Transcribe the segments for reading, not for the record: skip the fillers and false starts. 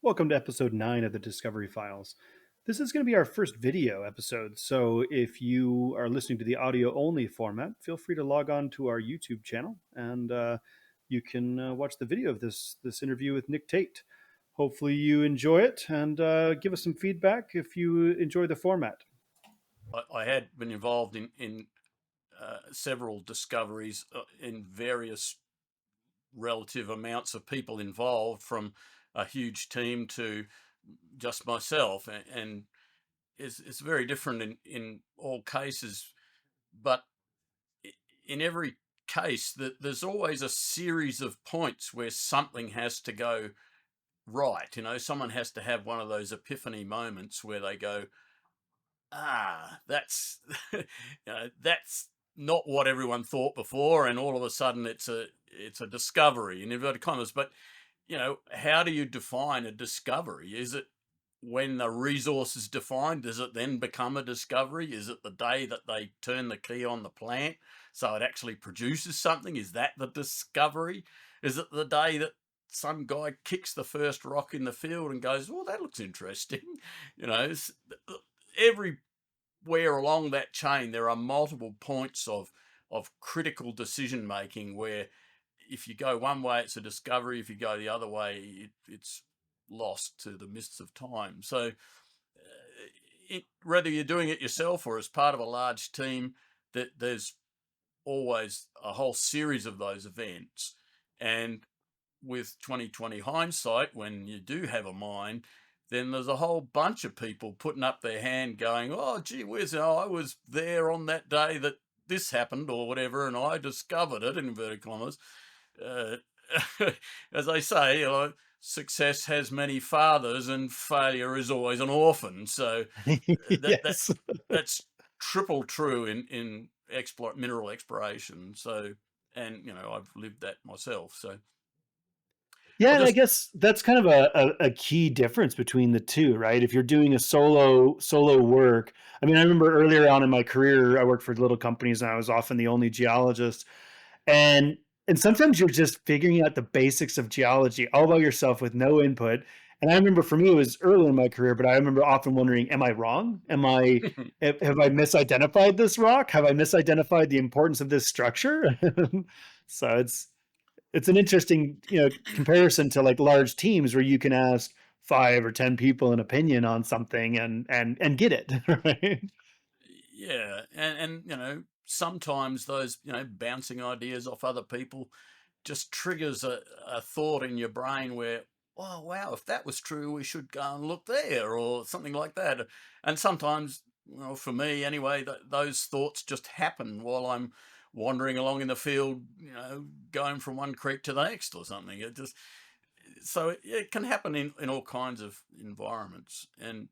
Welcome to episode 9 of the Discovery Files. This is going to be our first video episode, so if you are listening to the audio only format, feel free to log on to our YouTube channel and you can watch the video of this interview with Nick Tate. Hopefully, you enjoy it and give us some feedback if you enjoy the format. I had been involved in several discoveries in various relative amounts of people involved, from a huge team to just myself, and it's very different in all cases. But in every case, there's always a series of points where something has to go right. Someone has to have one of those epiphany moments where they go, that's that's not what everyone thought before, and all of a sudden it's a discovery in inverted commas. But how do you define a discovery? Is it when the resource is defined? Does it then become a discovery? Is it the day that they turn the key on the plant so it actually produces something? Is that the discovery? Is it the day that some guy kicks the first rock in the field and goes, well, that looks interesting? Everywhere along that chain there are multiple points of critical decision making where if you go one way it's a discovery, if you go the other way it's lost to the mists of time. So whether you're doing it yourself or as part of a large team, that there's always a whole series of those events. And with 2020 hindsight, when you do have a mind, then there's a whole bunch of people putting up their hand going, oh, gee whiz, I was there on that day that this happened or whatever, and I discovered it, in inverted commas. Uh, as they say, success has many fathers and failure is always an orphan. So Yes. that's triple true in mineral exploration. So, and I've lived that myself. So Yeah, I'll and I just guess that's kind of a key difference between the two, right? If you're doing a solo work, I mean, I remember earlier on in my career, I worked for little companies and I was often the only geologist. And and sometimes you're just figuring out the basics of geology all by yourself with no input. And I remember for me, it was early in my career, but I remember often wondering, am I wrong? Have I misidentified this rock? Have I misidentified the importance of this structure? So it's an interesting, comparison to like large teams where you can ask 5 or 10 people an opinion on something and get it, right? yeah, and sometimes those bouncing ideas off other people just triggers a thought in your brain where, oh wow, if that was true, we should go and look there or something like that. And sometimes, for me anyway, those thoughts just happen while I'm wandering along in the field, going from one creek to the next or something. It just so it can happen in all kinds of environments. And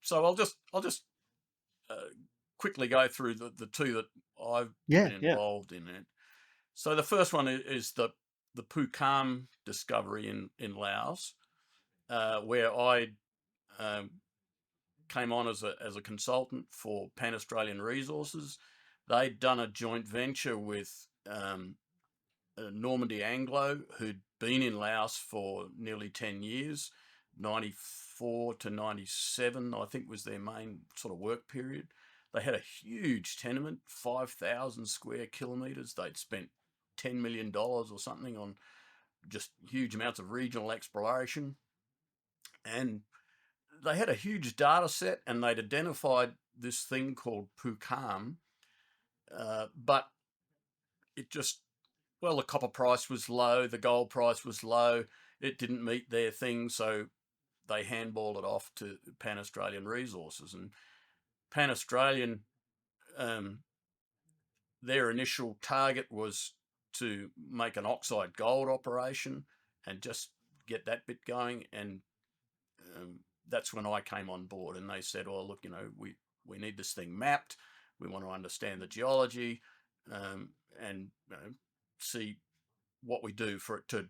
so I'll just uh, quickly go through the two that I've been Yeah, yeah. involved in it. So the first one is the Phu Kham discovery in Laos, where I um, came on as a consultant for Pan Australian Resources. They'd done a joint venture with Normandy Anglo, who'd been in Laos for nearly 10 years. 94 to 97, I think, was their main sort of work period. They had a huge tenement, 5,000 square kilometres. They'd spent $10 million or something on just huge amounts of regional exploration. And they had a huge data set and they'd identified this thing called Pucam. But it just, well, the copper price was low, the gold price was low, it didn't meet their thing. So they handballed it off to Pan Australian Resources. And Pan Australian, um, their initial target was to make an oxide gold operation and just get that bit going. And that's when I came on board, and they said, "Oh, look, we need this thing mapped. We want to understand the geology, and see what we do for it to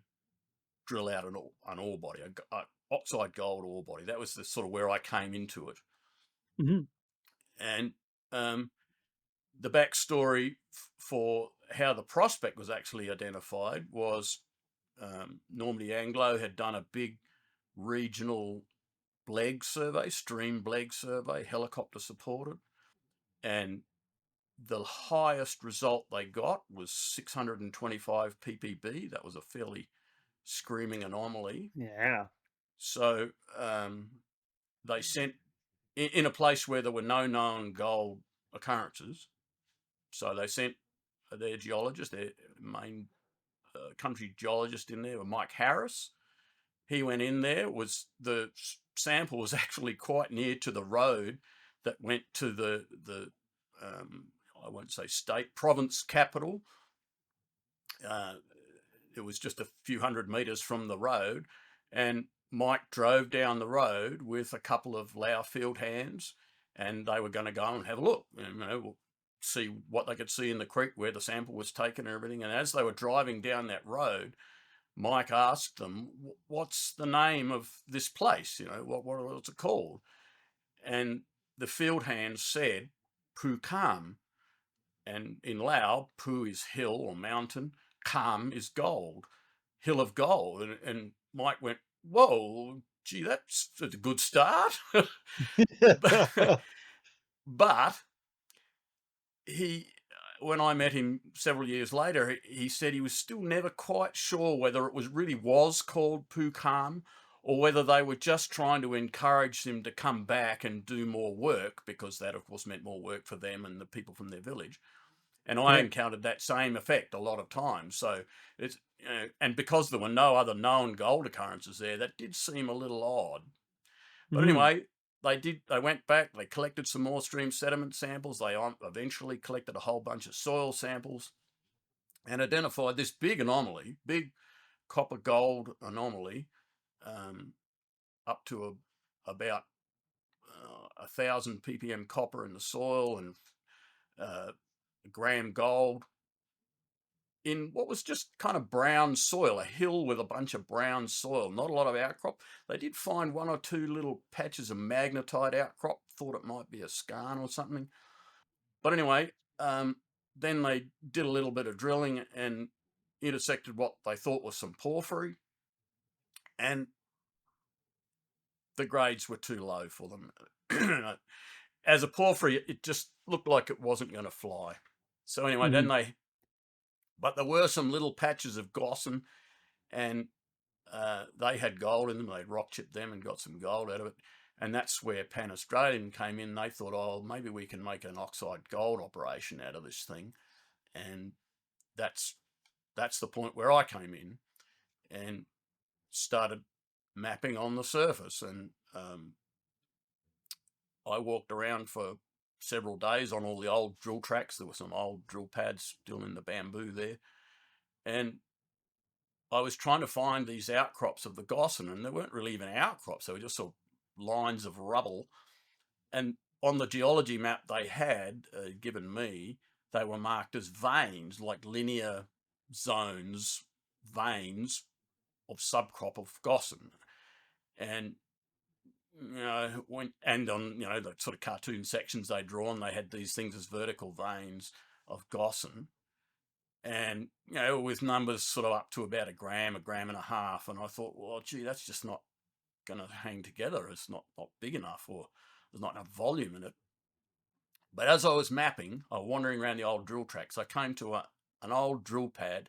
drill out an ore body, a oxide gold ore body." That was the sort of where I came into it. Hmm. And the backstory for how the prospect was actually identified was Normandy Anglo had done a big regional BLEG survey, stream BLEG survey, helicopter supported, and the highest result they got was 625 ppb. That was a fairly screaming anomaly. Yeah. So they sent in a place where there were no known gold occurrences. So they sent their geologist, their main country geologist in there, Mike Harris. He went in there. Was the sample was actually quite near to the road that went to the I won't say state, province capital. Uh, it was just a few hundred meters from the road, and Mike drove down the road with a couple of Lao field hands, and they were going to go and have a look, see what they could see in the creek where the sample was taken and everything. And as they were driving down that road, Mike asked them, "What's the name of this place? What's it called?" And the field hands said, "Phu Kham." And in Lao, Phu is hill or mountain, Kham is gold, hill of gold. And Mike went, "Whoa, gee, that's a good start." But he, when I met him several years later, he said he was still never quite sure whether it was called Pucam, or whether they were just trying to encourage him to come back and do more work, because that, of course, meant more work for them and the people from their village. And I Right. encountered that same effect a lot of times. So it's, and because there were no other known gold occurrences there, that did seem a little odd. But Mhm. anyway, they went back, they collected some more stream sediment samples. They eventually collected a whole bunch of soil samples and identified this big anomaly, big copper gold anomaly, um, up to about 1,000 ppm copper in the soil, and a gram gold in what was just kind of brown soil, a hill with a bunch of brown soil, not a lot of outcrop. They did find one or two little patches of magnetite outcrop, thought it might be a skarn or something. But anyway, then they did a little bit of drilling and intersected what they thought was some porphyry, and the grades were too low for them. As a porphyry, it just looked like it wasn't going to fly. So anyway, Mhm. but there were some little patches of gossan, and they had gold in them. They rock chipped them and got some gold out of it. And that's where Pan Australian came in. They thought, oh, maybe we can make an oxide gold operation out of this thing. And that's that's the point where I came in and started mapping on the surface. And I walked around for several days on all the old drill tracks. There were some old drill pads still in the bamboo there. And I was trying to find these outcrops of the gossan, and they weren't really even outcrops. They were just sort of lines of rubble. And on the geology map they had given me, they were marked as veins, like linear zones, veins of subcrop of gossan. And and on the sort of cartoon sections they'd drawn, they had these things as vertical veins of gossan, and with numbers sort of up to about a gram and a half. And I thought, well, gee, that's just not going to hang together. It's not big enough, or there's not enough volume in it. But as I was mapping, I was wandering around the old drill tracks, I came to an old drill pad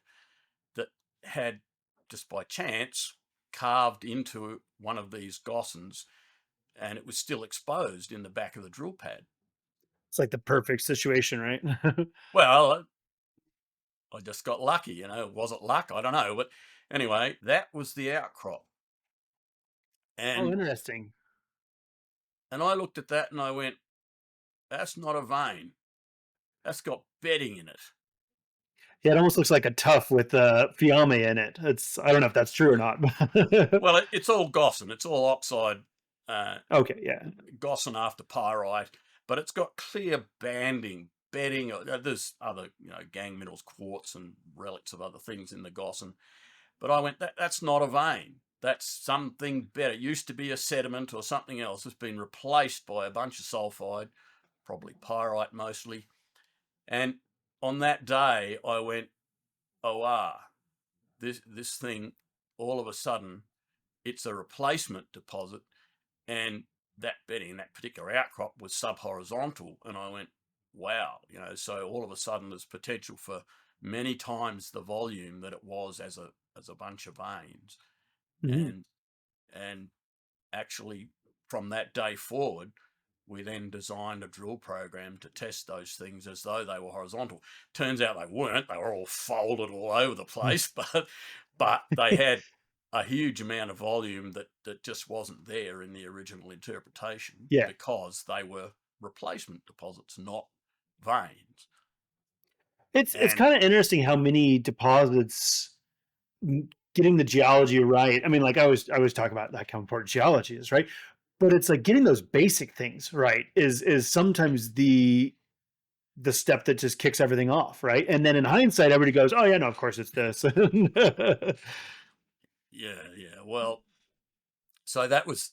that had, just by chance, carved into one of these gossans, and it was still exposed in the back of the drill pad. It's like the perfect situation, right? Well, I just got lucky, Was it luck? I don't know. But anyway, that was the outcrop. Oh, And interesting. I looked at that and I went, that's not a vein. That's got bedding in it. Yeah, it almost looks like a tuff with, fiame in it. It's I don't know if that's true or not. Well, it's all gossan. It's all oxide uh, Okay, yeah. gossan after pyrite, but it's got clear banding, bedding. There's other, gang minerals, quartz, and relics of other things in the gossan. But I went, that's not a vein. That's something better. It used to be a sediment or something else. It's been replaced by a bunch of sulfide, probably pyrite mostly. And on that day, I went, oh, this thing all of a sudden it's a replacement deposit, and that bedding, that particular outcrop was subhorizontal. And I went, wow, so all of a sudden there's potential for many times the volume that it was as a bunch of veins. Mhm. And and actually from that day forward, we then designed a drill program to test those things as though they were horizontal. Turns out they weren't. They were all folded all over the Mm. place, but they had a huge amount of volume that just wasn't there in the original interpretation Yeah. because they were replacement deposits, not veins. It's And kinda interesting how many deposits getting the geology right. I mean, like I always talk about like how important geology is, right? But it's like getting those basic things right is sometimes the step that just kicks everything off, right? And then in hindsight, everybody goes, "Oh yeah, no, of course it's this." yeah, well, so that was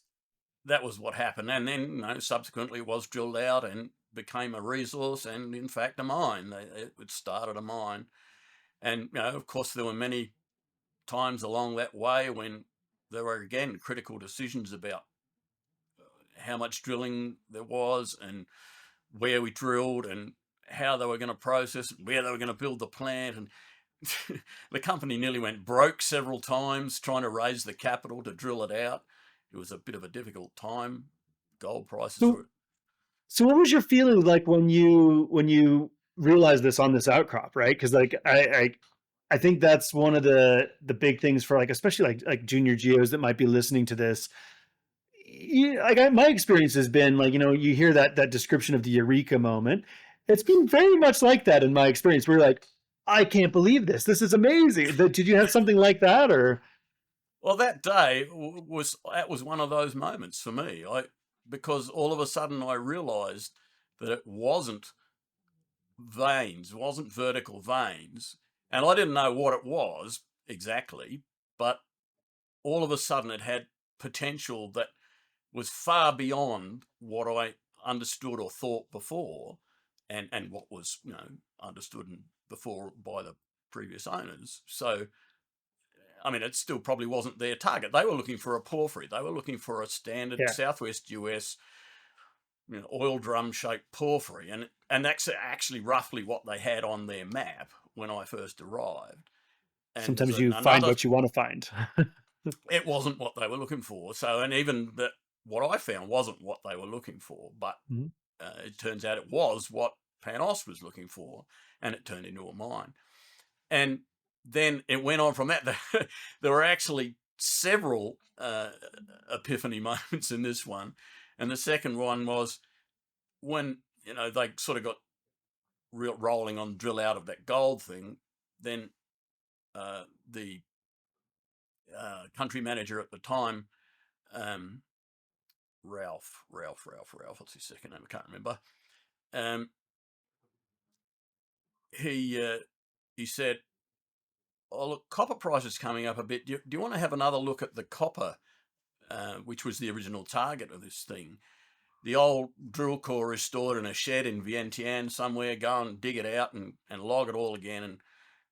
what happened. And then, subsequently it was drilled out and became a resource and, in fact, a mine. It started a mine. And, of course, there were many times along that way when there were, again, critical decisions about how much drilling there was and where we drilled and how they were going to process it, where they were going to build the plant. And the company nearly went broke several times trying to raise the capital to drill it out. It was a bit of a difficult time. Gold prices so were. so what was your feeling like when you realized this on this outcrop, right? Because like I think that's one of the big things for like especially like junior geos that might be listening to this. My experience has been like you hear that description of the eureka moment. It's been very much like that in my experience. We're like, I can't believe this. This is amazing. Did you have something like that or? Well, that day was one of those moments for me. Because all of a sudden I realised that it wasn't veins, wasn't vertical veins, and I didn't know what it was exactly, but all of a sudden it had potential that was far beyond what I understood or thought before, and what was understood before by the previous owners. So I mean, it still probably wasn't their target. They were looking for a porphyry. They were looking for a standard Yeah, Southwest US, oil drum shaped porphyry, and that's actually roughly what they had on their map when I first arrived. And there's sometimes you find another. what you want to find. It wasn't what they were looking for. So, and even that, what I found wasn't what they were looking for. But Mhm. it turns out it was what Panos was looking for, and it turned into a mine. And then it went on from that. There were actually several epiphany moments in this one. And the second one was when, they sort of got rolling on drill out of that gold thing. Then the country manager at the time, um, Ralph, what's his second name? I can't remember. Um, he said, "Oh look, copper price is coming up a bit. Do you want to have another look at the copper, which was the original target of this thing? The old drill core is stored in a shed in Vientiane somewhere. Go and dig it out and log it all again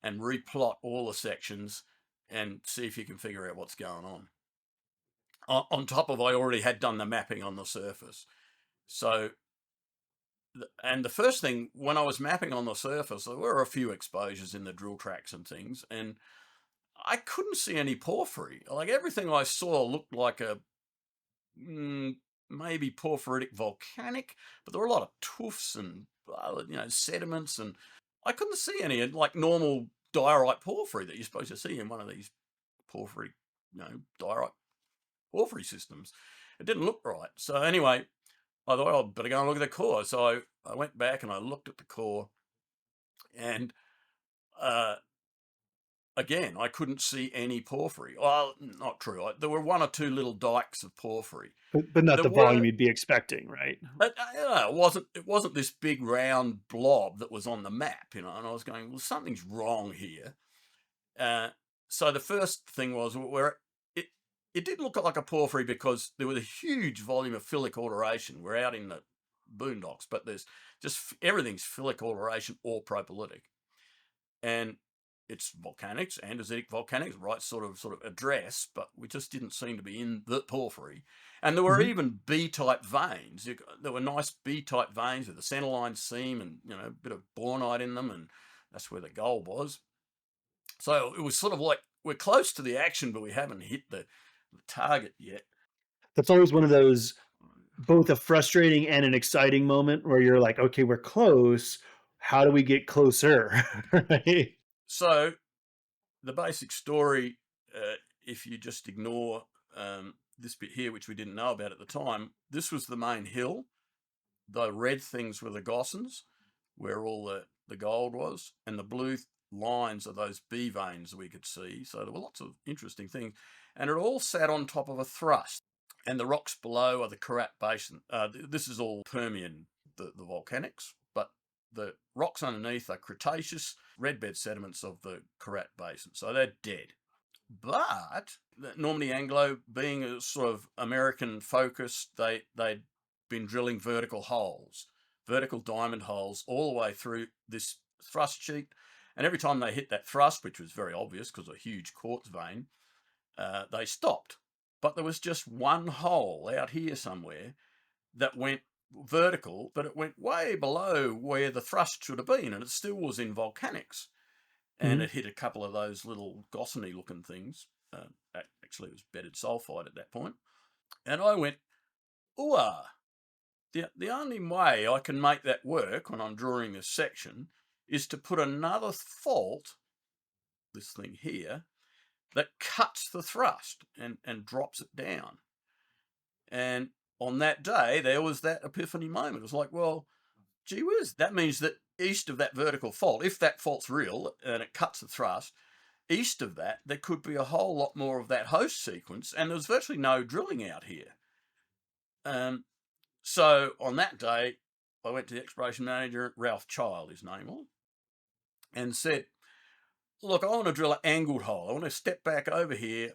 and replot all the sections and see if you can figure out what's going on. On top of I already had done the mapping on the surface. So, and the first thing when I was mapping on the surface, there were a few exposures in the drill tracks and things, and I couldn't see any porphyry. Like everything I saw looked like a maybe porphyritic volcanic, but there were a lot of tuffs and sediments, and I couldn't see any like normal diorite porphyry that you're supposed to see in one of these porphyry, diorite porphyry systems. It didn't look right. So anyway, I thought I better go and look at the core. So I went back and I looked at the core, and uh, again, I couldn't see any porphyry. Well, not true. There were one or two little dikes of porphyry. But not There the volume were. you'd be expecting, right? It wasn't this big round blob that was on the map, and I was going, well, something's wrong here. Uh, so the first thing was where it it did look like a porphyry because there was a huge volume of phyllic alteration. We're out in the boondocks, but there's just everything's phyllic alteration or propylitic, and it's volcanics, andesitic volcanics, right sort of address, but we just didn't seem to be in the porphyry. And there were Mhm. even B-type veins. There were nice B-type veins with a centerline seam and a bit of bornite in them, and that's where the gold was. So it was sort of like we're close to the action, but we haven't hit the target yet. That's always one of those, both a frustrating and an exciting moment where you're like, "Okay, we're close. How do we get closer?" Right? So the basic story, if you just ignore this bit here, which we didn't know about at the time, this was the main hill. The red things were the gossans, where all the gold was, and the blue lines are those B veins we could see. So there were lots of interesting things. And it all sat on top of a thrust. And the rocks below are the Karat Basin. This is all Permian, the volcanics, but the rocks underneath are Cretaceous red bed sediments of the Karat Basin. So they're dead. But Normandy Anglo, being a sort of American focused, they'd been drilling vertical holes, vertical diamond holes all the way through this thrust sheet. And every time they hit that thrust, which was very obvious because of a huge quartz vein, they stopped. But there was just one hole out here somewhere that went vertical, but it went way below where the thrust should have been, and it still was in volcanics. And Mhm. it hit a couple of those little gossany looking things. Actually, it was bedded sulfide at that point. And I went, ooh, the only way I can make that work when I'm drawing this section is to put another fault, this thing here, that cuts the thrust and drops it down. And on that day, there was that epiphany moment. It was like, well, gee whiz, that means that east of that vertical fault, if that fault's real and it cuts the thrust, east of that, there could be a whole lot more of that host sequence, and there was virtually no drilling out here. Um, so on that day, I went to the exploration manager, Ralph Child, his name was, and said, look, I want to drill an angled hole. I want to step back over here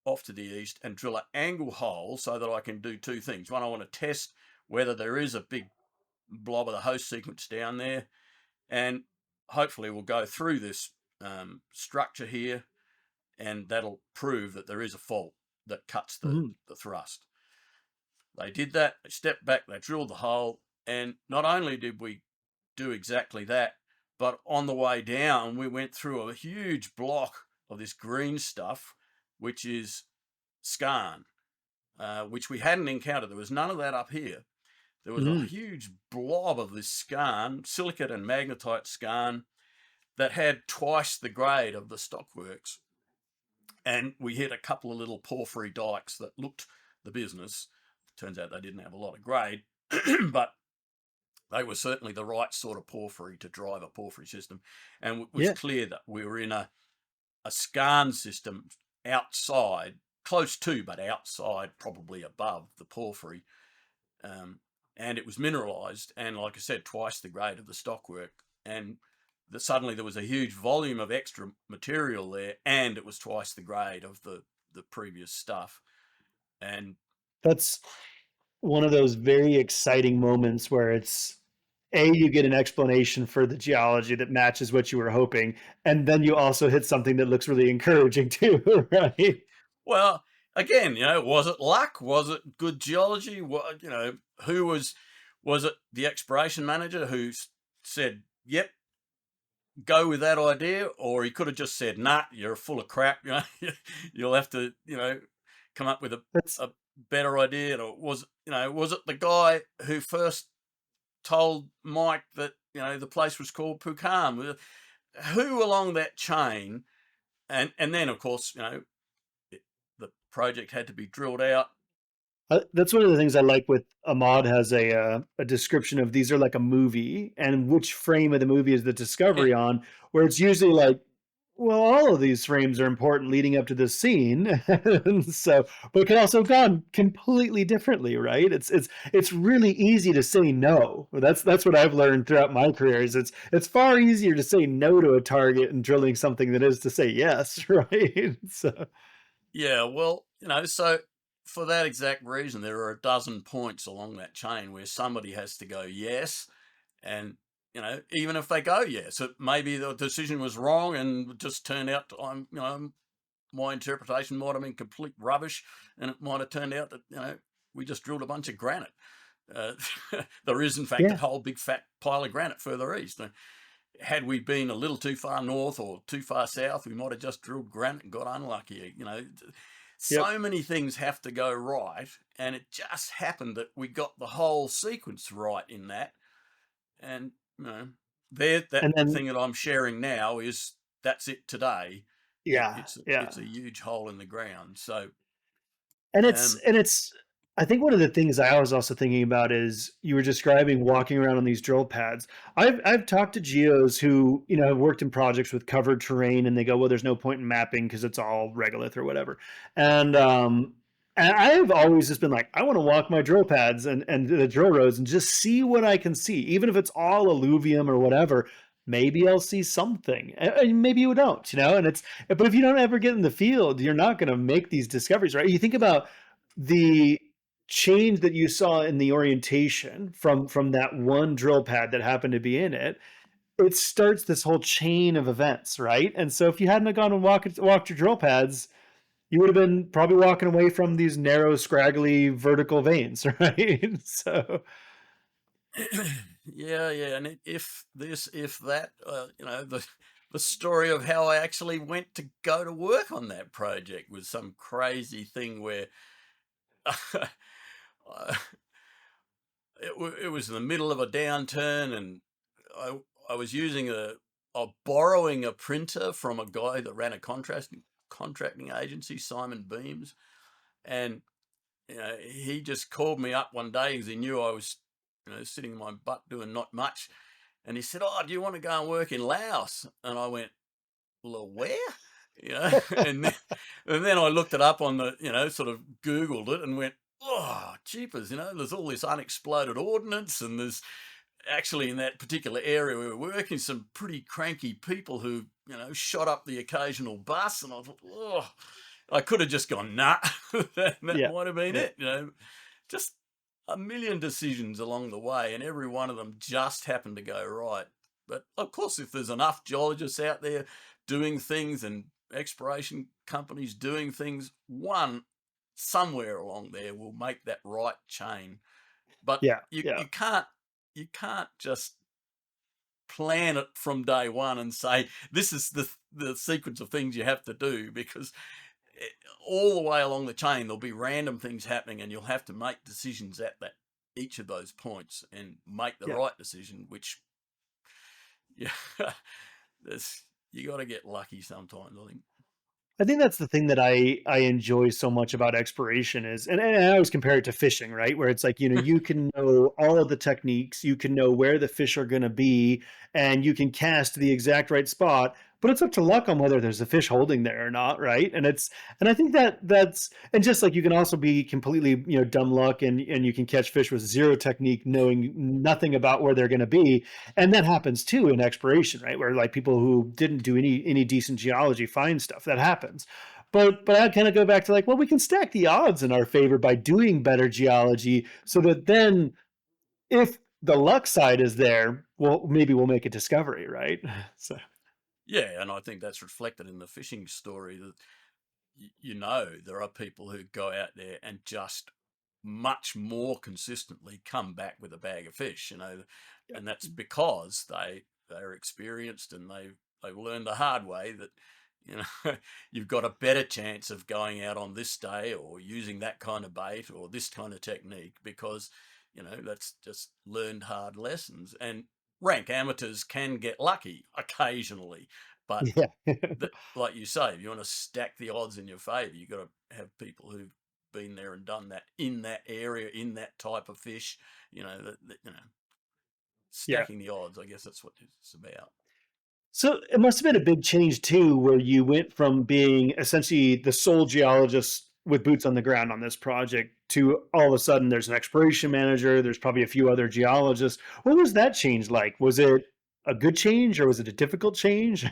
off to the east and drill an angled hole so that I can do two things. One, I want to test whether there is a big blob of the host sequence down there, and hopefully we'll go through this structure here, and that'll prove that there is a fault that cuts Mhm. the thrust. They did that, they stepped back, they drilled the hole, and not only did we do exactly that, but on the way down, we went through a huge block of this green stuff, which is skarn, which we hadn't encountered. There was none of that up here. There was a Mhm. huge blob of this skarn, silicate and magnetite skarn, that had twice the grade of the stockworks. And we hit a couple of little porphyry dikes that looked the business. Turns out they didn't have a lot of grade, but they were certainly the right sort of porphyry to drive a porphyry system. And it was Yeah. clear that we were in a skarn system outside, close to, but outside, probably above the porphyry. Um, and it was mineralized, and like I said, twice the grade of the stockwork. And suddenly there was a huge volume of extra material there, and it was twice the grade of the previous stuff. And That's one of those very exciting moments where it's you get an explanation for the geology that matches what you were hoping, and then you also hit something that looks really encouraging too, right? well, again, was it luck? Was it good geology? What who was it the exploration manager who said, "Yep, go with that idea," or he could have just said, "Nah, you're full of crap. You'll have to come up with That's a better idea." Or was it the guy who first told Mike that the place was called Pucam? Who along that chain? And then of course it, the project had to be drilled out. That's one of the things I like with Ahmad has a description of these are like a movie, and which frame of the movie is the discovery on, where it's usually like, well, all of these frames are important leading up to this scene, and so, but it can also have gone completely differently, right? It's really easy to say no. That's what I've learned throughout my career. Is it's far easier to say no to a target and drilling something than it is to say yes, right? So Yeah, well, so for that exact reason, there are a dozen points along that chain where somebody has to go yes, and even if they go yes, maybe the decision was wrong and just turned out to, my interpretation might have been complete rubbish, and it might have turned out that we just drilled a bunch of granite. Uh, there is, in fact, a Yeah, whole big fat pile of granite further east. Had we been a little too far north or too far south, we might have just drilled granite and got unlucky. yep. So many things have to go right, and it just happened that we got the whole sequence right in that. And there, that And then thing that I'm sharing now is that's it today. yeah, It's yeah. a huge hole in the ground. So And it's um, and it's I think one of the things I was also thinking about is you were describing walking around on these drill pads. I've talked to geos who, have worked in projects with covered terrain and they go, well, there's no point in mapping because it's all regolith or whatever. And I've always just been like, I want to walk my drill pads and the drill roads and just see what I can see, even if it's all alluvium or whatever. Maybe I'll see something, and maybe you don't, And but if you don't ever get in the field, you're not going to make these discoveries, right? You think about the change that you saw in the orientation from that one drill pad that happened to be in it. It starts this whole chain of events, right? And so if you hadn't gone and walked your drill pads, you would have been probably walking away from these narrow, scraggly vertical veins, right? So yeah, yeah. And if this, if that, the story of how I actually went to go to work on that project was some crazy thing where uh, it was in the middle of a downturn, and I I was using borrowing a printer from a guy that ran a contracting agency, Simon Beams, and he just called me up one day because he knew I was sitting in my butt doing not much, and he said, "Oh, do you want to go and work in Laos?" And I went, "Well, where?" and then I looked it up on the, sort of Googled it and went, "Oh, jeepers, there's all this unexploded ordnance, and there's actually in that particular area we were working some pretty cranky people who, shot up the occasional bus." And I thought, oh, I could have just gone, nah, that yeah, might have been yeah. it, just a million decisions along the way, and every one of them just happened to go right. But of course, if there's enough geologists out there doing things and exploration companies doing things, one somewhere along there will make that right chain. But Yeah, you yeah, you can't you can't just plan it from day one and say this is the sequence of things you have to do, because eh, all the way along the chain there'll be random things happening, and you'll have to make decisions at that each of those points and make the yeah. right decision, which yeah, there's you got to get lucky sometimes, I think. I think that's the thing that I enjoy so much about exploration is, and I always compare it to fishing, right? Where it's like, you can know all of the techniques, you can know where the fish are going to be, and you can cast the exact right spot, but it's up to luck on whether there's a fish holding there or not, right? And I think and just like you can also be completely, dumb luck and you can catch fish with zero technique, knowing nothing about where they're going to be, and that happens too in exploration, right? Where like people who didn't do any decent geology find stuff that happens. But I kind of go back to like, well, we can stack the odds in our favor by doing better geology, so that then if the luck side is there, well, maybe we'll make a discovery, right? So Yeah, and I think that's reflected in the fishing story that there are people who go out there and just much more consistently come back with a bag of fish, yeah, and that's because they're experienced, and they've learned the hard way that you know you've got a better chance of going out on this day or using that kind of bait or this kind of technique, because that's just learned hard lessons. And rank amateurs can get lucky occasionally, but yeah, that, like you say, if you want to stack the odds in your favour, you've got to have people who've been there and done that in that area, in that type of fish. yeah. Stacking the odds. I guess that's what it's about. So it must have been a big change too, where you went from being essentially the sole geologist with boots on the ground on this project to all of a sudden there's an exploration manager, there's probably a few other geologists. What was that change like? Was it a good change or was it a difficult change?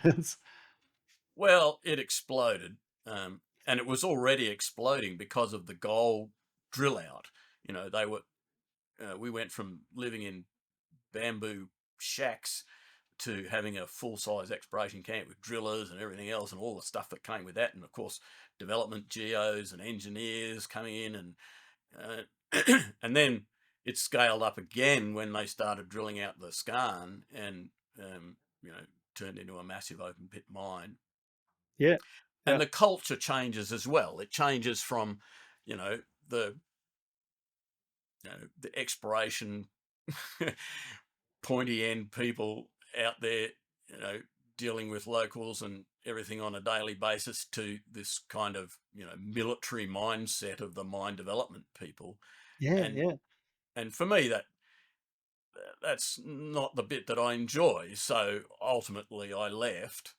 Well, it exploded, and it was already exploding because of the gold drill out. They were. We went from living in bamboo shacks to having a full size exploration camp with drillers and everything else and all the stuff that came with that. And of course, development geos and engineers coming in and then it scaled up again when they started drilling out the skarn and you know turned into a massive open pit mine. Yeah. And Yeah. the culture changes as well. It changes from you know the the exploration pointy end people out there, dealing with locals and everything on a daily basis to this kind of, military mindset of the mine development people. Yeah. And Yeah. and for me that's not the bit that I enjoy. So ultimately I left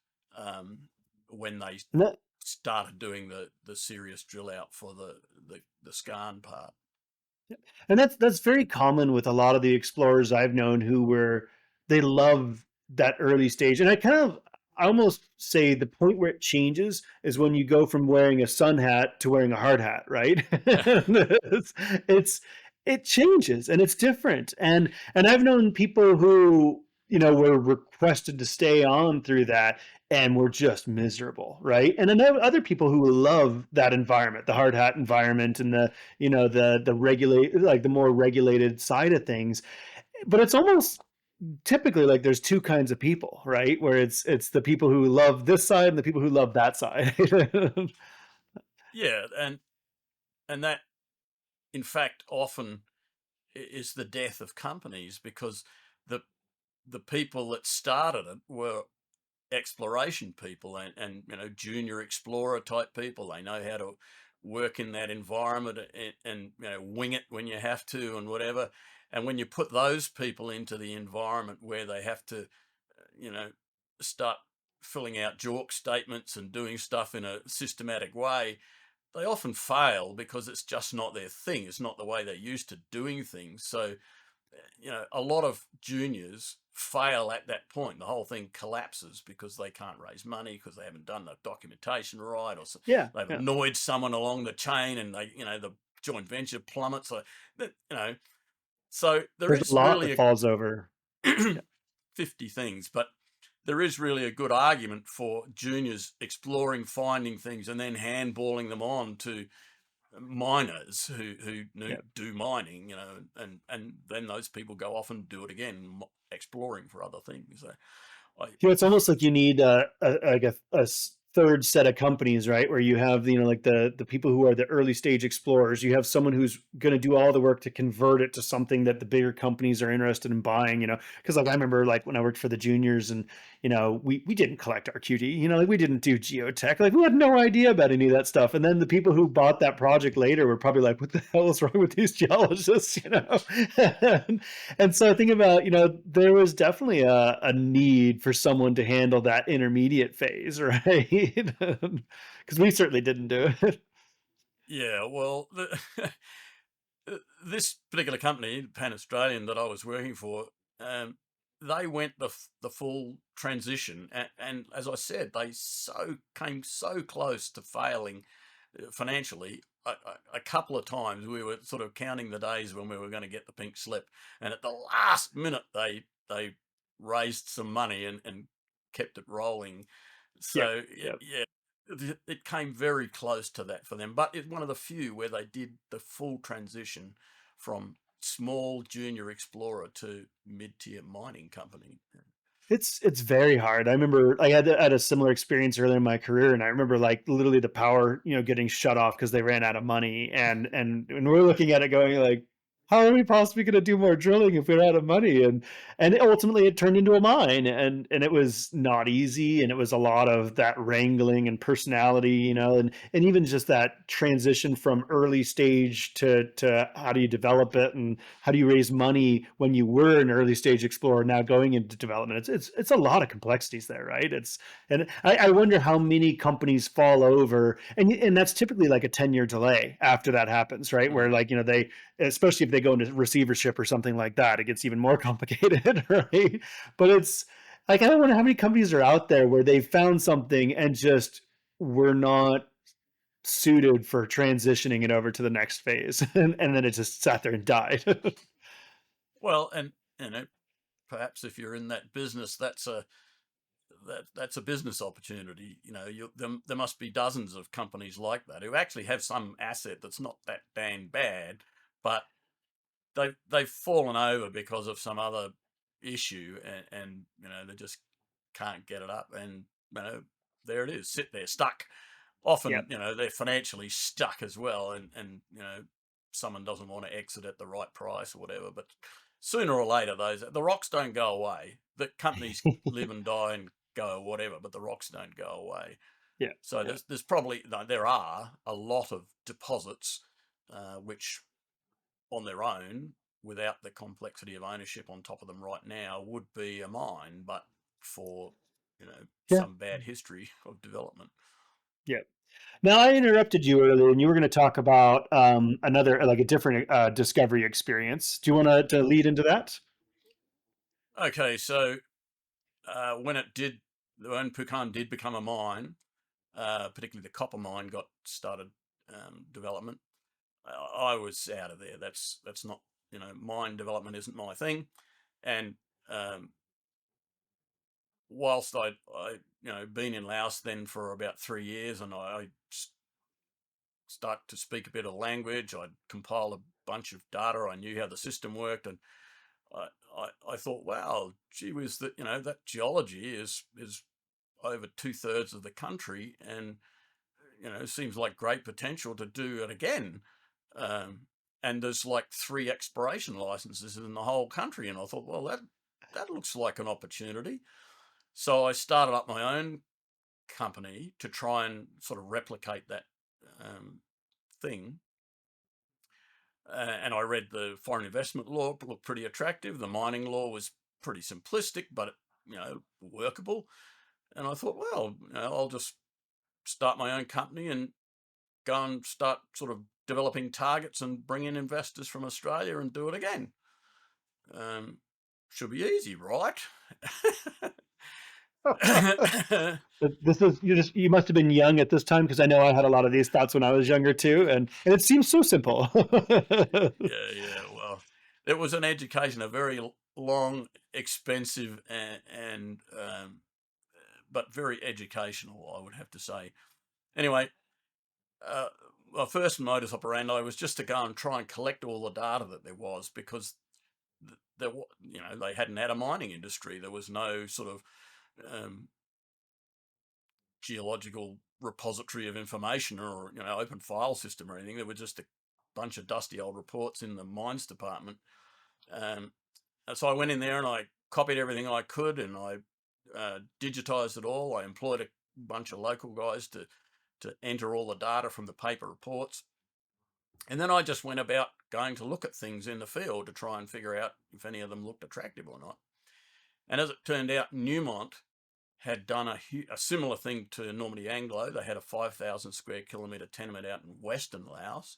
when they And that, started doing the serious drill out for the skarn part. and that's very common with a lot of the explorers I've known who were they love that early stage. And I almost say the point where it changes is when you go from wearing a sun hat to wearing a hard hat, right? it's it changes and it's different. And I've known people who, were requested to stay on through that and were just miserable, right? And I know other people who love that environment, the hard hat environment and the regulate like the more regulated side of things. But it's almost typically like there's two kinds of people, right? Where it's the people who love this side and the people who love that side. Yeah, and that in fact often is the death of companies because the the people that started it were exploration people and junior explorer type people. They know how to work in that environment and wing it when you have to and whatever. And when you put those people into the environment where they have to you know start filling out JORC statements and doing stuff in a systematic way, they often fail because it's just not their thing. It's not the way they're used to doing things. So a lot of juniors fail at that point. The whole thing collapses because they can't raise money because they haven't done the documentation right, or Yeah, they've yeah. annoyed someone along the chain, and the joint venture plummets. So there There's a is lot that really falls over. a Yeah. 50 things, but there is really a good argument for juniors exploring, finding things, and then handballing them on to miners who Yeah. do mining, and then those people go off and do it again, exploring for other things. So I, It's almost like you need a third set of companies, right? Where you have, like the people who are the early stage explorers. You have someone who's going to do all the work to convert it to something that the bigger companies are interested in buying. Because like I remember, like when I worked for the juniors, and we didn't collect our QD. Like we didn't do geotech. Like we had no idea about any of that stuff. And then the people who bought that project later were probably like, "What the hell is wrong with these geologists?" And so I think about, there was definitely a need for someone to handle that intermediate phase, right? Because we certainly didn't do it. yeah, well, this particular company, Pan Australian, that I was working for, they went the full transition, and as I said, they came so close to failing financially. A couple of times we were sort of counting the days when we were going to get the pink slip, and at the last minute they raised some money and kept it rolling. Yep. So Yep. yeah, it came very close to that for them, but it's one of the few where they did the full transition from small junior explorer to mid-tier mining company. It's very hard. I remember I had a similar experience earlier in my career, and I remember like literally the power, getting shut off because they ran out of money, and we're looking at it going like, how are we possibly going to do more drilling if we're out of money? And ultimately it turned into a mine, and it was not easy, and it was a lot of that wrangling and personality, and even just that transition from early stage to how do you develop it and how do you raise money when you were an early stage explorer now going into development. It's a lot of complexities there, right? And I wonder how many companies fall over, and that's typically like a 10-year delay after that happens, right? Where Mm. like, they, especially if they go into receivership or something like that, it gets even more complicated, right? But it's like, I wonder how many companies are out there where they found something and just were not suited for transitioning it over to the next phase, and then it just sat there and died. Well, and you know, perhaps if you're in that business, that's a business opportunity. There must be dozens of companies like that who actually have some asset that's not that dang bad, but they've fallen over because of some other issue, and they just can't get it up, and there it is, sit there stuck. Yep. Often, they're financially stuck as well, and someone doesn't want to exit at the right price or whatever. But sooner or later, the rocks don't go away. The companies live and die and go whatever, but the rocks don't go away. Yeah. So Yeah. there's probably no, there are a lot of deposits which on their own, without the complexity of ownership on top of them right now, would be a mine, but for Yeah. some bad history of development. Yeah. Now, I interrupted you earlier, and you were going to talk about another, like a different discovery experience. Do you want to lead into that? Okay, so when Pucam did become a mine, particularly the copper mine got started development, I was out of there. That's not mine development isn't my thing, and um, whilst I been in Laos then for about 3 years, and I start to speak a bit of language. I'd compiled a bunch of data. I knew how the system worked, and I, I thought, wow, gee whiz, that that geology is over 2/3 of the country, and seems like great potential to do it again. Um, and there's like 3 exploration licenses in the whole country, and I thought, well, that looks like an opportunity. So I started up my own company to try and sort of replicate that um, thing. And I read the foreign investment law, looked pretty attractive. The mining law was pretty simplistic, but workable. And I thought, well, I'll just start my own company and go and start sort of developing targets and bring in investors from Australia and do it again. Um, should be easy, right? This is you must have been young at this time, because I know I had a lot of these thoughts when I was younger too, and it seems so simple. Yeah, yeah. Well, it was an education, a very long, expensive, and but very educational, I would have to say. Anyway, uh, my first modus operandi was just to go and try and collect all the data that there was, because they hadn't had a mining industry. There was no sort of um, geological repository of information, or open file system or anything. There were just a bunch of dusty old reports in the mines department. Um, and so I went in there and I copied everything I could, and I digitized it all. I employed a bunch of local guys to enter all the data from the paper reports. And then I just went about going to look at things in the field to try and figure out if any of them looked attractive or not. And as it turned out, Newmont had done a similar thing to Normandy Anglo. They had a 5,000 square kilometre tenement out in western Laos,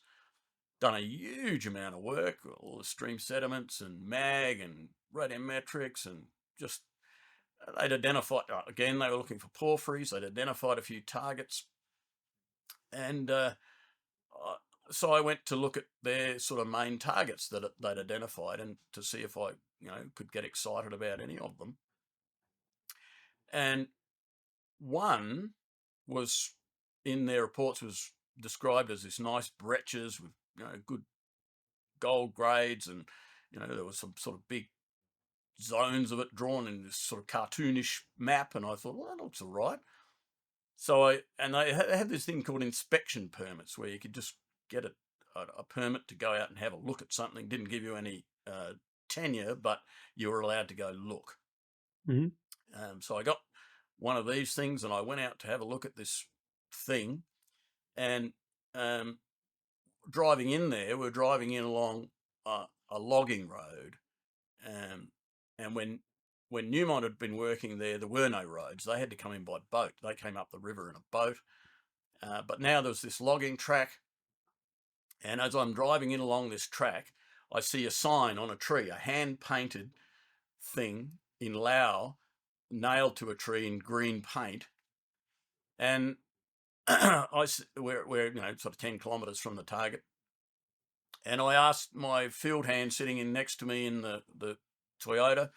done a huge amount of work, all the stream sediments and mag and radiometrics, and just they'd identified, again, they were looking for porphyries. They'd identified a few targets. And so I went to look at their sort of main targets that they'd identified, and to see if I, could get excited about any of them. And one was in their reports was described as this nice breccias with good gold grades, and there was some sort of big zones of it drawn in this sort of cartoonish map, and I thought, well, that looks all right. So they had this thing called inspection permits, where you could just get a permit to go out and have a look at something. Didn't give you any tenure, but you were allowed to go look. Mhm. So I got one of these things, and I went out to have a look at this thing. And um, driving in there, we're driving in along a logging road, um, and when Newmont had been working there were no roads. They had to come in by boat. They came up the river in a boat. But now there's this logging track, and as I'm driving in along this track, I see a sign on a tree, a hand painted thing in Lao, nailed to a tree in green paint, and we're sort of 10 kilometres from the target. And I asked my field hand sitting in next to me in the Toyota,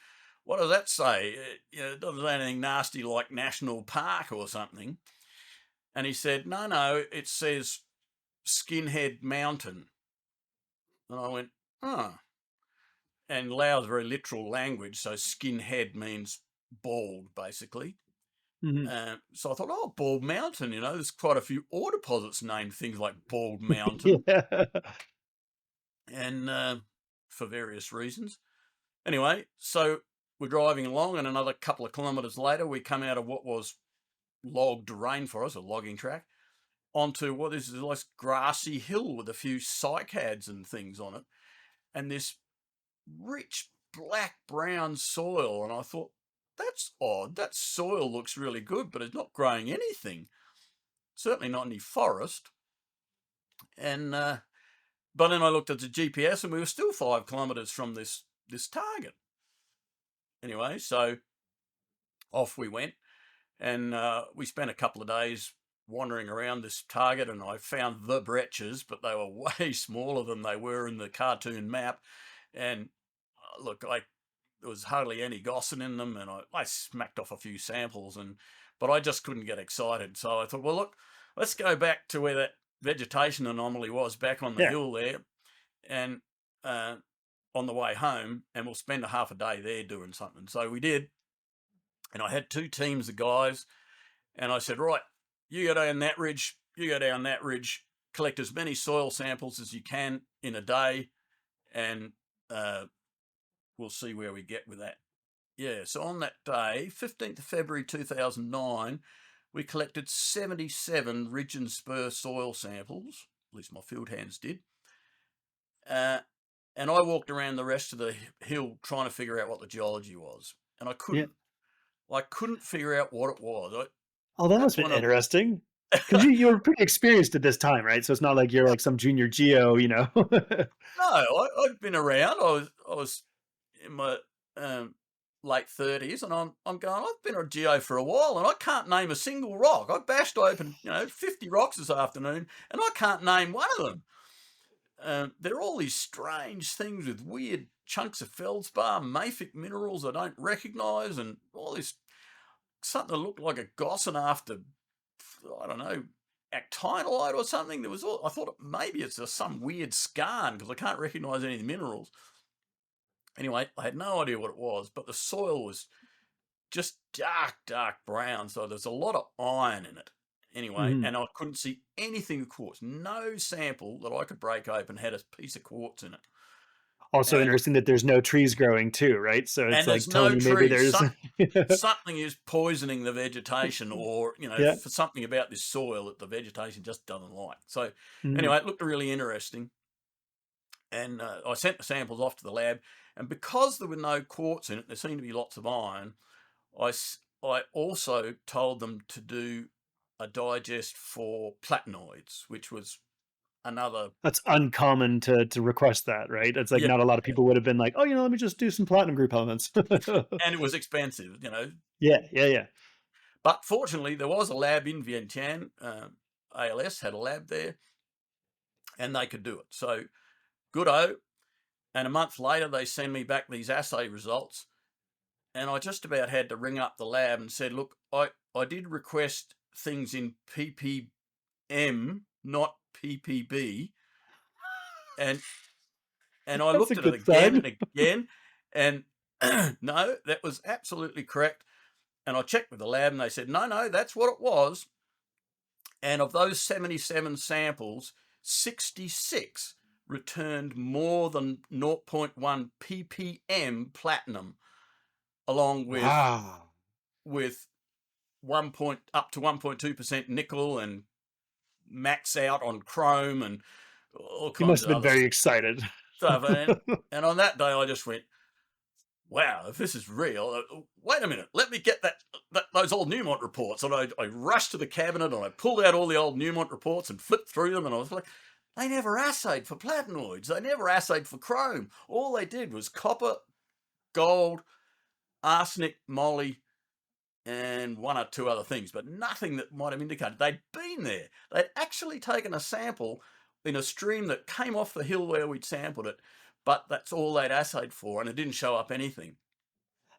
what does that say? It doesn't say anything nasty like national park or something. And he said, no, no, it says Skinhead Mountain. And I went, oh. And Lao's very literal language, so skinhead means bald, basically. Mhm. So I thought, oh, Bald Mountain, there's quite a few ore deposits named things like Bald Mountain, Yeah. and for various reasons. Anyway, so we're driving along, and another couple of kilometres later, we come out of what was logged rainforest, a logging track, onto what is this grassy hill with a few cycads and things on it, and this rich black brown soil. And I thought, that's odd. That soil looks really good, but it's not growing anything. Certainly not any forest. And but then I looked at the GPS, and we were still 5 kilometres from this target. Anyway, so off we went, and we spent a couple of days wandering around this target, and I found the breccias, but they were way smaller than they were in the cartoon map. And look, there was hardly any gossan in them, and I smacked off a few samples, but I just couldn't get excited. So I thought, well, look, let's go back to where that vegetation anomaly was, back on the Yeah. hill there, and uh, on the way home, and we'll spend a half a day there doing something. So we did, and I had two teams of guys, and I said, right, you go down that ridge, you go down that ridge, collect as many soil samples as you can in a day, and we'll see where we get with that. Yeah, so on that day, 15th of February 2009, we collected 77 ridge and spur soil samples, at least my field hands did. Uh, and I walked around the rest of the hill trying to figure out what the geology was, and I Yeah. couldn't. I couldn't figure out what it was. Oh, that must That's have when been I. interesting. Because you were pretty experienced at this time, right? So it's not like you're like some junior geo, you know? No, I'd been around. I was in my um, late 30s, and I'm going. I've been a geo for a while, and I can't name a single rock. I bashed open 50 rocks this afternoon, and I can't name one of them. They're all these strange things with weird chunks of feldspar, mafic minerals I don't recognise, and all this something that looked like a gossan after, I don't know, actinolite or something. There was all, I thought maybe it's just some weird skarn because I can't recognise any of the minerals. Anyway, I had no idea what it was, but the soil was just dark, dark brown. So there's a lot of iron in it. Anyway, Mhm. and I couldn't see anything of quartz. No sample that I could break open had a piece of quartz in it. Also And interesting that there's no trees growing too, right? So it's and like there's telling no you maybe trees. there's Something is poisoning the vegetation, or Yeah. for something about this soil that the vegetation just doesn't like. So Mhm. anyway, it looked really interesting, and I sent the samples off to the lab. And because there were no quartz in it, there seemed to be lots of iron. I also told them to do a digest for platinoids, which was another. That's uncommon to request that, right? It's like Yeah, not a lot of people would have been like, "Oh, let me just do some platinum group elements." and it was expensive, Yeah, yeah, yeah. but fortunately there was a lab in Vientiane. ALS had a lab there, and they could do it. So good. And a month later, they send me back these assay results, and I just about had to ring up the lab and said, "Look, I did request things in ppm, not ppb," and I That's a looked at it good again sign. and again, and no, that was absolutely correct. And I checked with the lab, and they said, "No, no, that's what it was." And of those 77 samples, 66 returned more than zero point 0.1 ppm platinum, along Wow. with up to 1.2% nickel, and max out on chrome, and all You kinds must of have been other very excited. stuff. And on that day, I just went, wow, if this is real, wait a minute, let me get those old Newmont reports. And I rushed to the cabinet, and I pulled out all the old Newmont reports and flipped through them, and I was like, they never assayed for platinoids. They never assayed for chrome. All they did was copper, gold, arsenic, moly, and one or two other things, but nothing that might have indicated they'd been there. They'd actually taken a sample in a stream that came off the hill where we'd sampled it, but that's all they'd assayed for, and it didn't show up anything.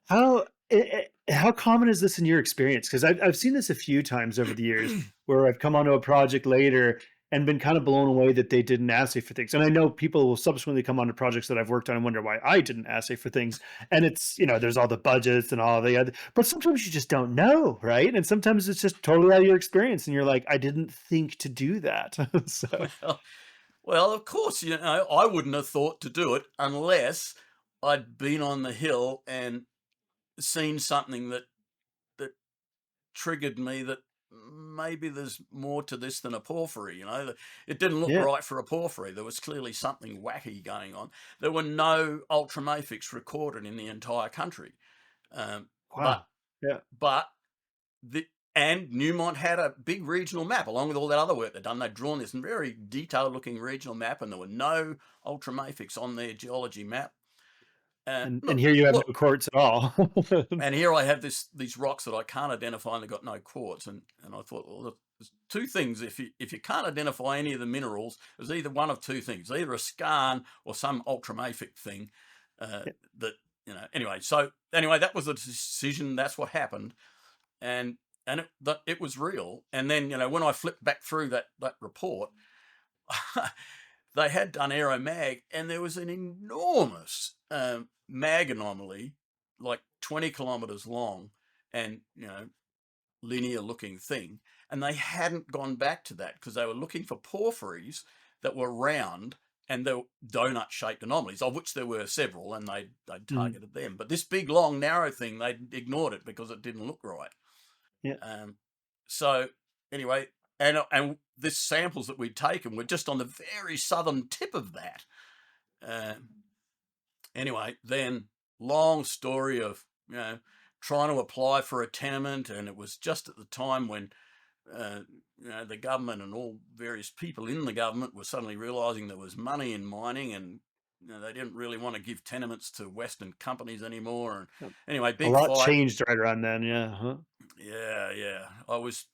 How common is this in your experience? Because I've seen this a few times over the years where I've come onto a project later and been kind of blown away that they didn't assay for things. And I know people will subsequently come onto projects that I've worked on and wonder why I didn't assay for things. And it's, there's all the budgets and all the other, but sometimes you just don't know, right? And sometimes it's just totally out of your experience and you're like, I didn't think to do that. So Well, well, of course, I wouldn't have thought to do it unless I'd been on the hill and seen something that triggered me that maybe there's more to this than a porphyry. It didn't look yeah. right for a porphyry. There was clearly something wacky going on. There were no ultramafics recorded in the entire country, but Wow. Yeah. but the and Newmont had a big regional map along with all that other work they'd done. They'd drawn this very detailed looking regional map, and there were no ultramafics on their geology map. And Look, here you have look, no quartz at all. and here I have these rocks that I can't identify, and they've got no quartz. And I thought, well, look, there's two things. If you can't identify any of the minerals, there's either one of two things: either a skarn or some ultramafic thing. Uh, Yeah. that Anyway, so anyway, that was the decision. That's what happened, and it was real. And then when I flipped back through that report, they had done aeromag, and there was an enormous mag anomaly, like 20 kilometers long, and linear looking thing. And they hadn't gone back to that because they were looking for porphyries that were round and they were donut shaped anomalies, of which there were several, and they'd Mhm. targeted them. But this big, long, narrow thing, they ignored it because it didn't look right. Yeah. Um, so anyway, and this samples that we'd taken were just on the very southern tip of that. Um, anyway, then long story of trying to apply for a tenement, and it was just at the time when uh, the government and all various people in the government were suddenly realising there was money in mining, and they didn't really want to give tenements to Western companies anymore. And Yep. anyway, A big lot fight. changed right around then, yeah, huh. Yeah, yeah. I was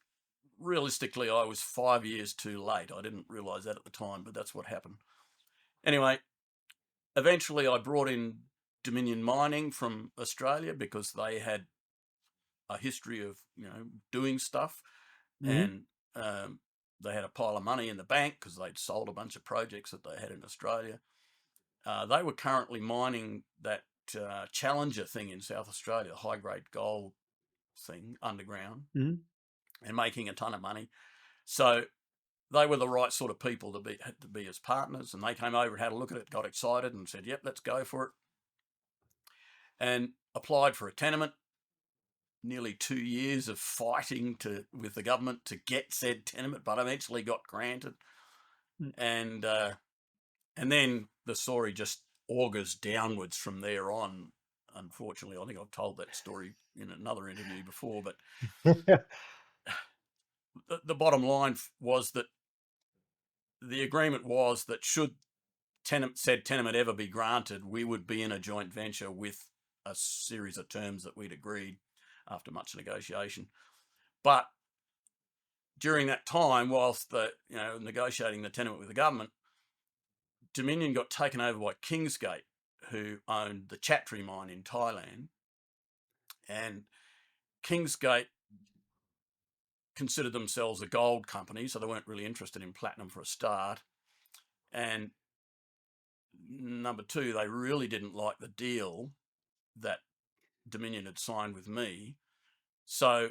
5 years too late. I didn't realise that at the time, but that's what happened. Anyway, eventually I brought in Dominion Mining from Australia because they had a history of doing stuff, Mhm, and they had a pile of money in the bank because they'd sold a bunch of projects that they had in Australia. They were currently mining that Challenger thing in South Australia, high grade gold thing underground, mhm. and making a ton of money. So they were the right sort of people to be as partners, and they came over and had a look at it, got excited, and said, "Yep, let's go for it," and applied for a tenement. Nearly 2 years of fighting with the government to get said tenement, but eventually got granted. Mm. And then the story just augurs downwards from there on. Unfortunately, I think I've told that story in another interview before, but the bottom line was that the agreement was that should said tenement ever be granted, we would be in a joint venture with a series of terms that we'd agreed after much negotiation. But during that time, whilst negotiating the tenement with the government, Dominion got taken over by Kingsgate, who owned the Chattree mine in Thailand, and Kingsgate considered themselves a gold company, so they weren't really interested in platinum for a start. And number two, they really didn't like the deal that Dominion had signed with me. So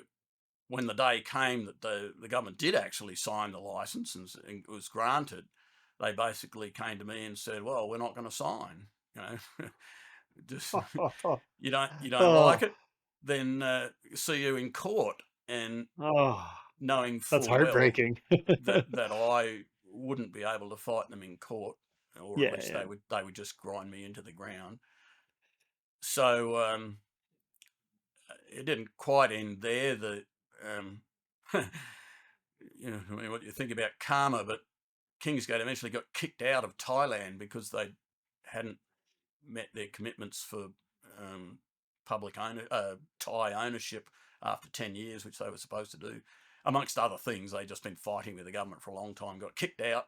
when the day came that the government did actually sign the license and it was granted, they basically came to me and said, "Well, we're not going to sign. You know, just you don't like Oh, it, then see you in court." And oh, knowing that's full well heartbreaking. that I wouldn't be able to fight them in court, or at Yeah, least yeah. they would just grind me into the ground. So it didn't quite end there. Um, I mean, what you think about karma, but Kingsgate eventually got kicked out of Thailand because they hadn't met their commitments for um, Thai ownership after 10 years, which they were supposed to do. Amongst other things, they'd just been fighting with the government for a long time, got kicked out,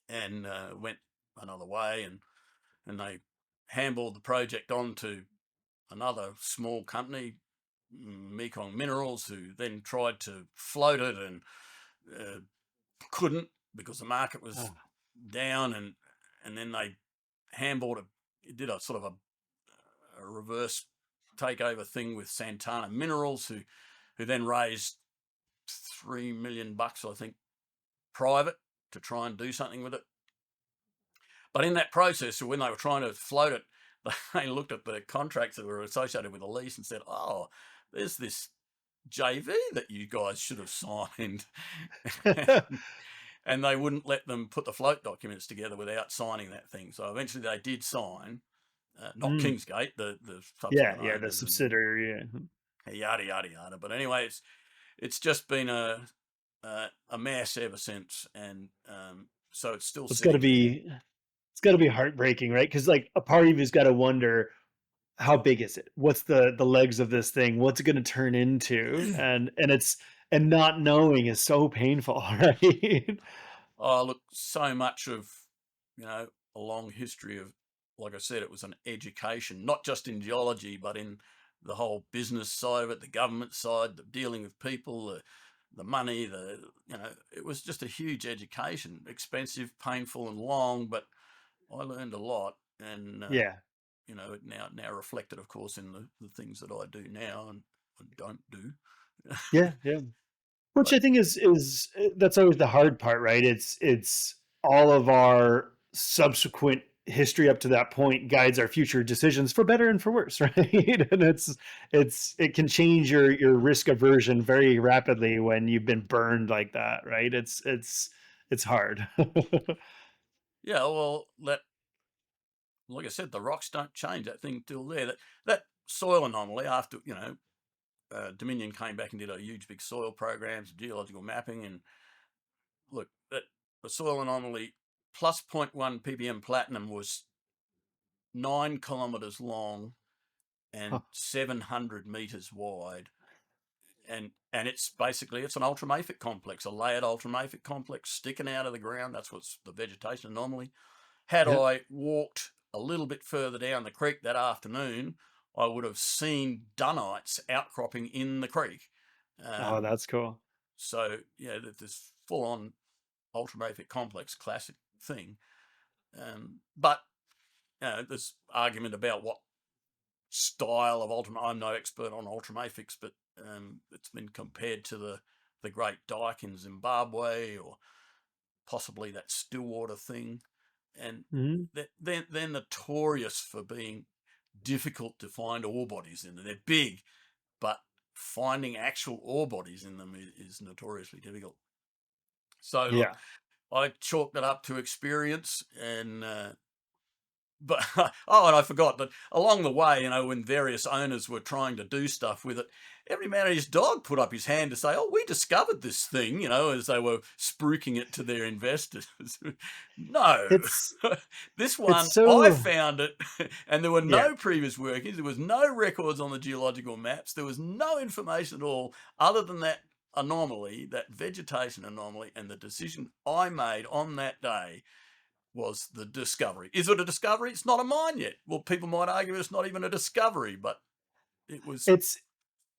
and went another way, and they handballed the project on to another small company, Mekong Minerals, who then tried to float it and uh, couldn't because the market was Ah, down, and then they handballed it, did a sort of a reverse takeover thing with Santana Minerals, who then raised $3 million, I think, private to try and do something with it. But in that process, when they were trying to float it, they looked at the contracts that were associated with the lease and said, "Oh, there's this JV that you guys should have signed." And they wouldn't let them put the float documents together without signing that thing. So eventually they did sign, not mm. Kingsgate, the Yeah, subsequent yeah, the owners, subsidiary, yeah. and yada yada yada. But anyway, it's just been a mess ever since, and so it's still It's gotta sitting there. be it's gotta be heartbreaking, right? Because like, a part of you's gotta wonder, how big is it? What's the legs of this thing? What's it gonna turn into? And not knowing is so painful, right? Oh, look, so much of, a long history of, like I said, it was an education, not just in geology, but in the whole business side of it, the government side, the dealing with people, the money, it was just a huge education, expensive, painful, and long, but I learned a lot. And, Yeah. it now reflected, of course, in the things that I do now and don't do. Yeah, yeah. Which But I think that's always the hard part, right? It's all of our subsequent history up to that point guides our future decisions for better and for worse, right? And it can change your risk aversion very rapidly when you've been burned like that, right? It's hard. yeah, well, like I said, the rocks don't change. That thing still there. That soil anomaly after Dominion came back and did a huge big soil programs, geological mapping, and look, that the soil anomaly plus zero point 0.1 ppm platinum was 9 kilometers long Huh. and 700 meters wide, and it's an ultramafic complex, a layered ultramafic complex sticking out of the ground. That's what's the vegetation anomaly. Had Yep. I walked a little bit further down the creek that afternoon, I would have seen dunites outcropping in the creek. Oh, Um, that's cool. so yeah, this full-on ultramafic complex, classic thing. But there's argument about what style of ultra. I'm no expert on ultramafics, but it's been compared to the Great Dyke in Zimbabwe, or possibly that Stillwater thing, and Mhm. they're notorious for being difficult to find ore bodies in. They're big, but finding actual ore bodies in them is notoriously difficult. So look, Yeah. I chalked it up to experience, and but oh, and I forgot that along the way, when various owners were trying to do stuff with it, every man and his dog put up his hand to say, "Oh, we discovered this thing," as they were spruiking it to their investors. No, It's this it's one I so found it, and there were yeah. no previous workings. There was no records on the geological maps. There was no information at all other than that anomaly, that vegetation anomaly, and the decision I made on that day was the discovery. Is it a discovery? It's not a mine yet. Well, people might argue it's not even a discovery, but it was. It's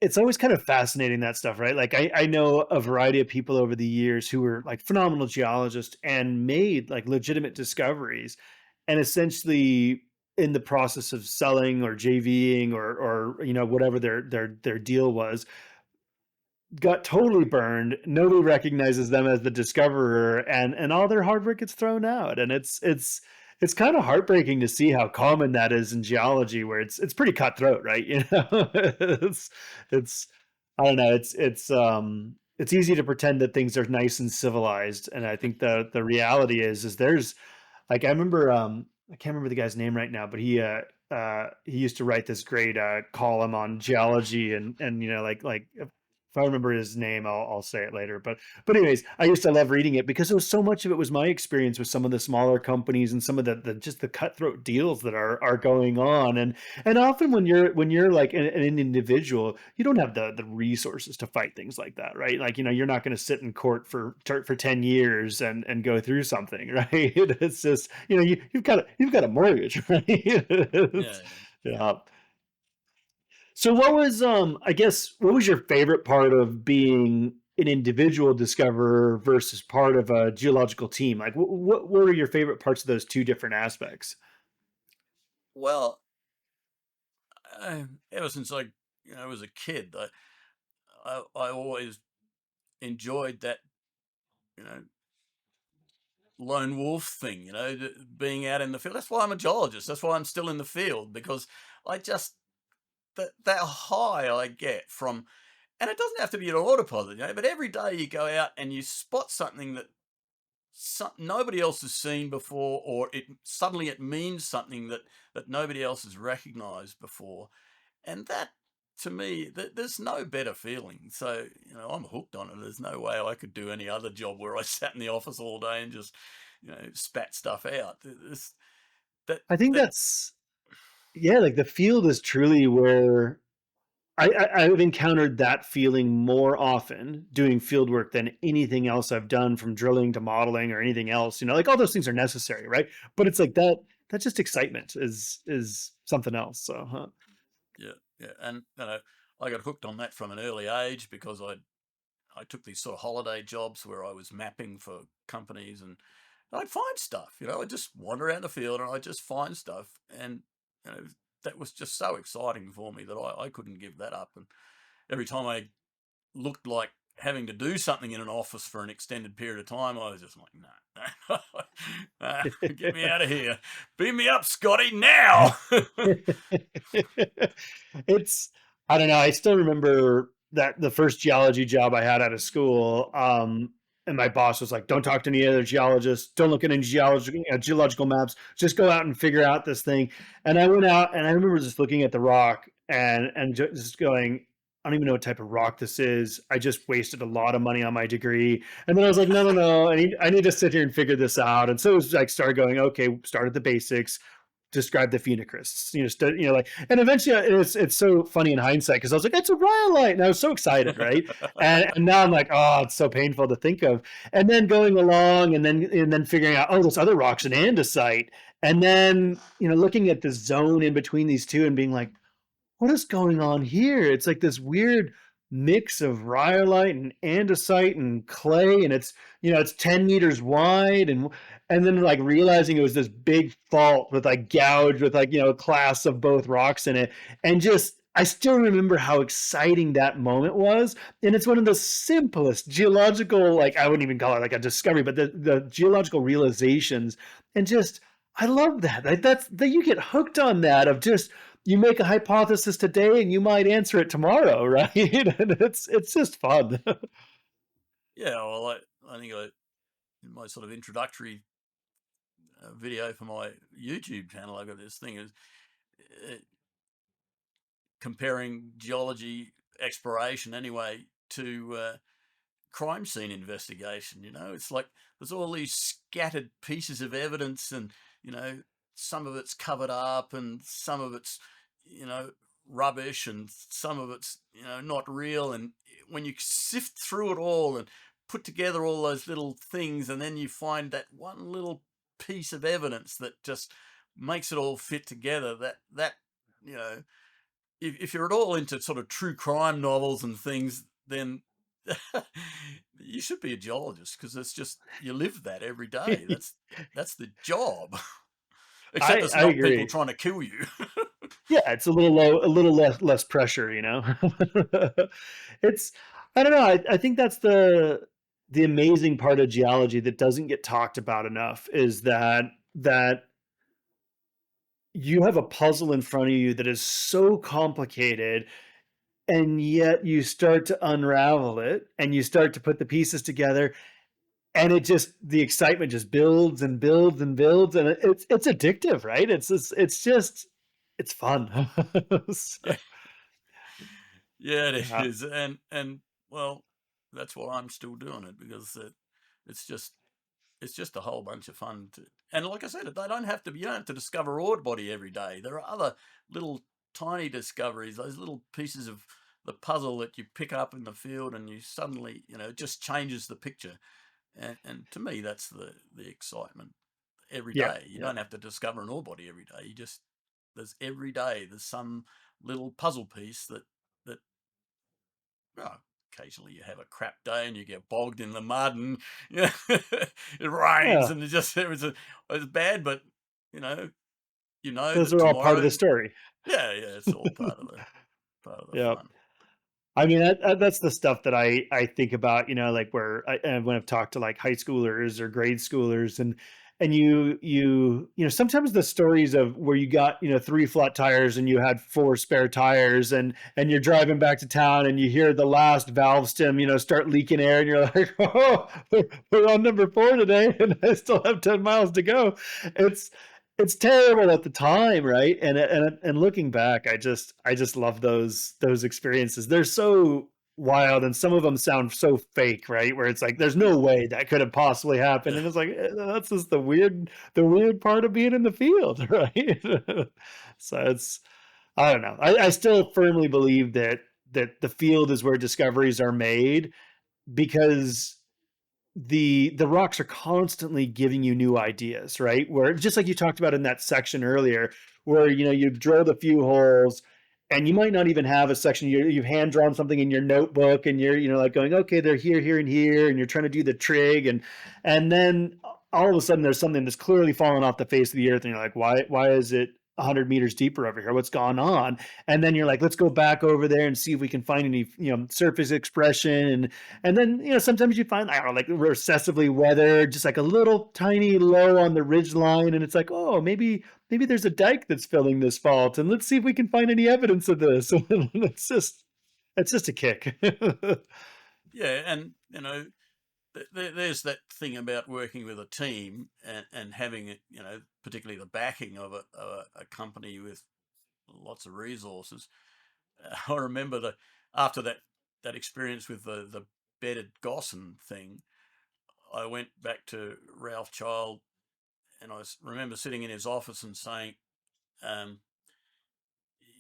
it's always kind of fascinating, that stuff, right? Like, I know a variety of people over the years who were like phenomenal geologists and made like legitimate discoveries, and essentially in the process of selling or JVing or whatever their deal was, got totally burned. Nobody recognizes them as the discoverer, and all their hard work gets thrown out. And it's kind of heartbreaking to see how common that is in geology, where it's pretty cutthroat, right? It's I don't know. It's easy to pretend that things are nice and civilized, and I think the reality is there's like, I remember, I can't remember the guy's name right now, but he used to write this great column on geology, and like if I remember his name, I'll say it later. But anyways, I used to love reading it because it was so much of it was my experience with some of the smaller companies and some of the just the cutthroat deals that are going on. And often when you're like an individual, you don't have the resources to fight things like that, right? Like, you're not going to sit in court for 10 years and go through something, right? It's just, you've got a mortgage, right? Yeah. Yeah. So what was I guess what was your favorite part of being an individual discoverer versus part of a geological team? Like what were your favorite parts of those two different aspects? Well, ever since I was a kid, I always enjoyed that, you know, lone wolf thing, being out in the field. That's why I'm a geologist. That's why I'm still in the field, because I just that high I get from, and it doesn't have to be an ore deposit, but every day you go out and you spot something that nobody else has seen before, or it means something that nobody else has recognized before, and that, to me, there's no better feeling. So I'm hooked on it. There's no way I could do any other job where I sat in the office all day and just spat stuff out. That I think that that's yeah, like the field is truly where I've encountered that feeling more often doing field work than anything else I've done, from drilling to modeling or anything else. Like all those things are necessary, right? But it's like that just excitement is something else. So, huh? Yeah, yeah, and I got hooked on that from an early age, because I took these sort of holiday jobs where I was mapping for companies, and I'd find stuff. I'd just wander around the field and I'd just find stuff, and you know that was just so exciting for me that I couldn't give that up. And every time I looked like having to do something in an office for an extended period of time, I was just like, no, get me out of here, beam me up, Scotty, now. It's I don't know. I still remember that the first geology job I had out of school, and my boss was like, "Don't talk to any other geologists. Don't look at any geological maps. Just go out and figure out this thing." And I went out, and I remember just looking at the rock and just going, "I don't even know what type of rock this is. I just wasted a lot of money on my degree." And then I was like, "No, no, no. I need to sit here and figure this out." And so it was like started going, okay, start at the basics, describe the phenocrysts, like, and eventually it's so funny in hindsight because I was like, it's a rhyolite, and I was so excited, right? And now I'm like, oh, it's so painful to think of. And then going along, and then figuring out, oh, this other rock's an andesite, and then looking at the zone in between these two and being like, what is going on here? It's like this weird mix of rhyolite and andesite and clay, and it's 10 meters wide, and then like realizing it was this big fault with like gouge with like a class of both rocks in it, and just I still remember how exciting that moment was. And it's one of the simplest geological, like I wouldn't even call it like a discovery, but the geological realizations, and just I love that. Like that you get hooked on that, of just you make a hypothesis today and you might answer it tomorrow, right? And it's just fun. Yeah, well, I think in my sort of introductory video for my YouTube channel, I got this thing is uh, comparing geology exploration, anyway, to crime scene investigation. It's like there's all these scattered pieces of evidence, and some of it's covered up, and some of it's you know rubbish, and some of it's not real. And when you sift through it all and put together all those little things, and then you find that one little piece of evidence that just makes it all fit together, that you know if you're at all into sort of true crime novels and things, then you should be a geologist, because it's just you live that every day. That's the job. Except it's I not people agree. trying to kill you. Yeah, it's a little low, a little less pressure. It's I don't know. I think that's the amazing part of geology that doesn't get talked about enough, is that you have a puzzle in front of you that is so complicated, and yet you start to unravel it and you start to put the pieces together, and the excitement just builds and builds and builds, and it's addictive, right? It's just it's fun. Yeah, So, yeah, it yeah, is, and well, that's why I'm still doing it, because it's just it's just a whole bunch of fun. And like I said, they don't have to. You don't have to discover ore body every day. There are other little tiny discoveries, those little pieces of the puzzle that you pick up in the field, and you suddenly, it just changes the picture. And to me, that's the excitement every yep, day. You yep. don't have to discover an ore body every day. You just there's every day there's some little puzzle piece that oh, occasionally you have a crap day and you get bogged in the mud and it rains Yeah, and it's bad, but you know those that are all part of tomorrow, the story. yeah, it's all part of the Yeah. fun. I mean, that's the stuff that I think about, like where and when I've talked to like high schoolers or grade schoolers, and sometimes the stories of where you got three flat tires and you had four spare tires, and you're driving back to town and you hear the last valve stem start leaking air, and you're like, oh, we're on number four today, and I still have 10 miles to go. It's it's terrible at the time, right? And looking back, I just love those experiences. They're so wild, and some of them sound so fake, right? Where it's like there's no way that could have possibly happened, Yeah, and it's like that's just the weird part of being in the field, right? So it's I don't know. I still firmly believe that the field is where discoveries are made, because the rocks are constantly giving you new ideas, right? Where just like you talked about in that section earlier, where you've drilled a few holes and you might not even have a section. You've hand drawn something in your notebook, and you're like going, okay, they're here, here, and here, and you're trying to do the trig, and then all of a sudden there's something that's clearly fallen off the face of the earth, and you're like, why is it 100 meters deeper over here? What's gone on? And then you're like, let's go back over there and see if we can find any surface expression. And then, sometimes you find, I don't know, like we're excessively weathered, just like a little tiny low on the ridge line. And it's like, oh, maybe there's a dike that's filling this fault. And let's see if we can find any evidence of this. It's just a kick. yeah, and there's that thing about working with a team and having it, particularly the backing of a company with lots of resources. I remember after that experience with the bedded gossan thing, I went back to Ralph Child and remember sitting in his office and saying, um,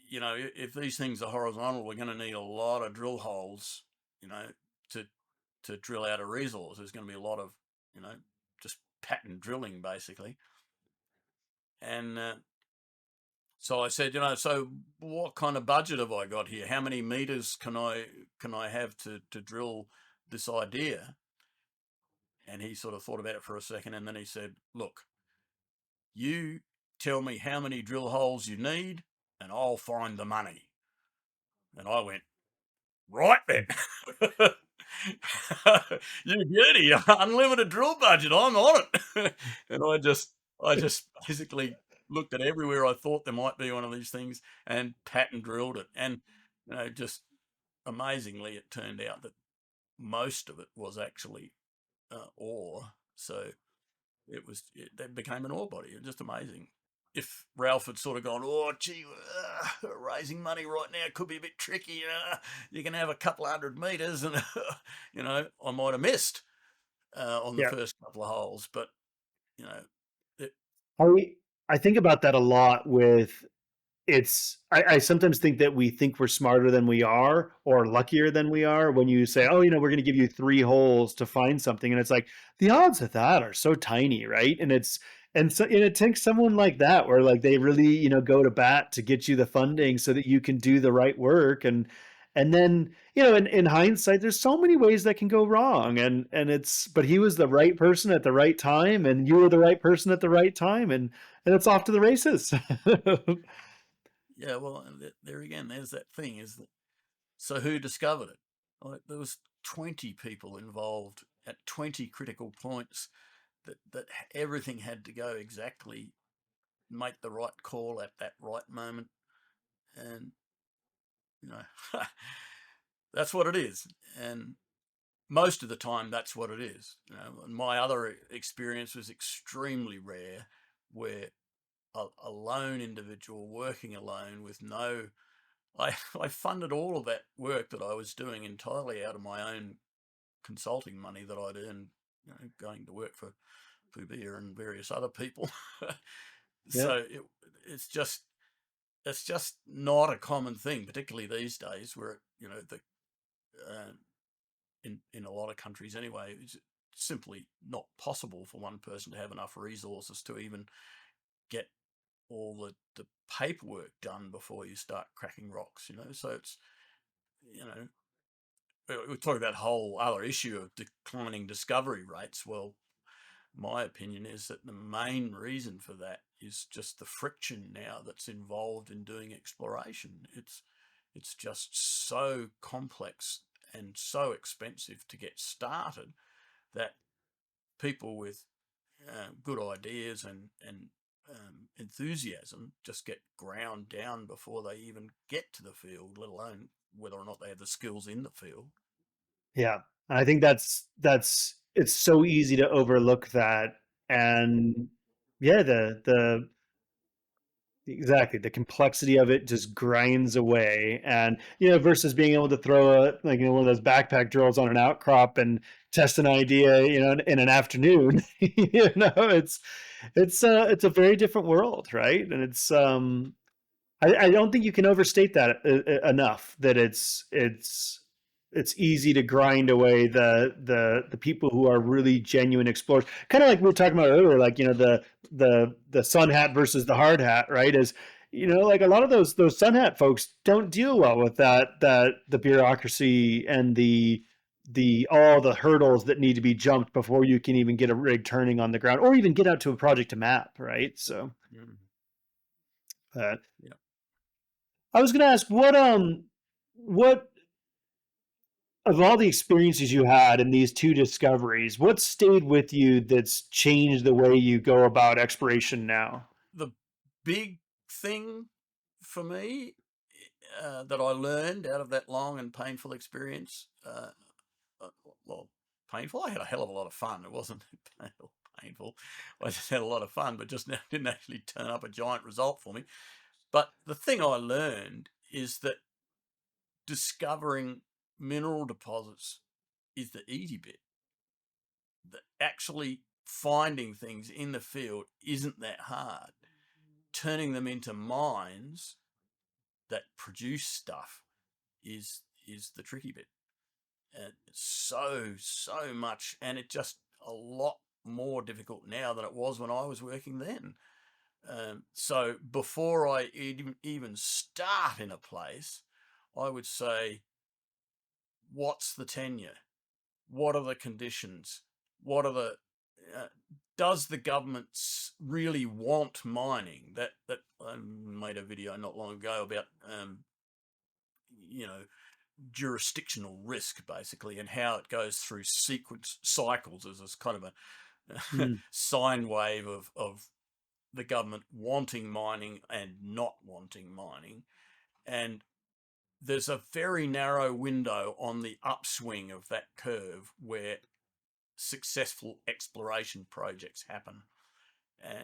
if these things are horizontal, we're going to need a lot of drill holes, to drill out a resource. There's going to be a lot of, just pattern drilling basically. And so I said, so what kind of budget have I got here? How many meters can I have to drill this idea? And he sort of thought about it for a second, and then he said, look, you tell me how many drill holes you need, and I'll find the money. And I went, right then. You beauty, unlimited drill budget. I'm on it. And I just basically looked at everywhere I thought there might be one of these things and pattern drilled it. And just amazingly, it turned out that most of it was actually ore. So that became an ore body. It was just amazing. If Ralph had sort of gone, oh, gee, raising money right now could be a bit tricky. You can have a couple of 100 meters, and I might have missed on the Yeah. first couple of holes. But you know, it, I think about that a lot with I sometimes think that we think we're smarter than we are, or luckier than we are, when you say, oh, we're going to give you three holes to find something. And it's like the odds of that are so tiny, right? And it takes someone like that where like they really, go to bat to get you the funding so that you can do the right work. And then, in hindsight, there's so many ways that can go wrong. But he was the right person at the right time, and you were the right person at the right time, and it's off to the races. yeah. Well, and there again, there's that thing. So who discovered it? Like, there was 20 people involved at 20 critical points. That everything had to go exactly, make the right call at that right moment, and you know that's what it is. And most of the time, that's what it is. And my other experience was extremely rare, where a lone individual working alone with no, I funded all of that work that I was doing entirely out of my own consulting money that I'd earned, going to work for Pubia and various other people. Yeah. So it's just not a common thing, particularly these days, where uh, in a lot of countries anyway, it's simply not possible for one person to have enough resources to even get all the paperwork done before you start cracking rocks, So it's, you know, we talk about whole other issue of declining discovery rates. Well, my opinion is that the main reason for that is just the friction now that's involved in doing exploration. It's just so complex and so expensive to get started that people with good ideas and enthusiasm just get ground down before they even get to the field, let alone whether or not they have the skills in the field. Yeah. I think that's it's so easy to overlook that. And yeah, the exactly, the complexity of it just grinds away. And versus being able to throw a like one of those backpack drills on an outcrop and test an idea, in an afternoon. It's a very different world, right? And I don't think you can overstate that enough. That it's easy to grind away the people who are really genuine explorers. Kind of like we were talking about earlier, like the sun hat versus the hard hat, right? Is like a lot of those sun hat folks don't deal well with that the bureaucracy and the all the hurdles that need to be jumped before you can even get a rig turning on the ground or even get out to a project to map, right? So. Mm. uh, Yeah. I was going to ask what of all the experiences you had in these two discoveries, what stayed with you that's changed the way you go about exploration now? The big thing for me that I learned out of that long and painful experience, uh, well, painful. I had a hell of a lot of fun. It wasn't painful. I just had a lot of fun, but just didn't actually turn up a giant result for me. But the thing I learned is that discovering mineral deposits is the easy bit. That actually finding things in the field isn't that hard. Turning them into mines that produce stuff is the tricky bit. And so much, and it's just a lot more difficult now than it was when I was working then. So before I even start in a place, I would say, what's the tenure? What are the conditions? What are the uh, does the government really want mining? That I made a video not long ago about you know jurisdictional risk basically, and how it goes through sequence cycles as this kind of a Mm, sine wave of the government wanting mining and not wanting mining. And there's a very narrow window on the upswing of that curve where successful exploration projects happen.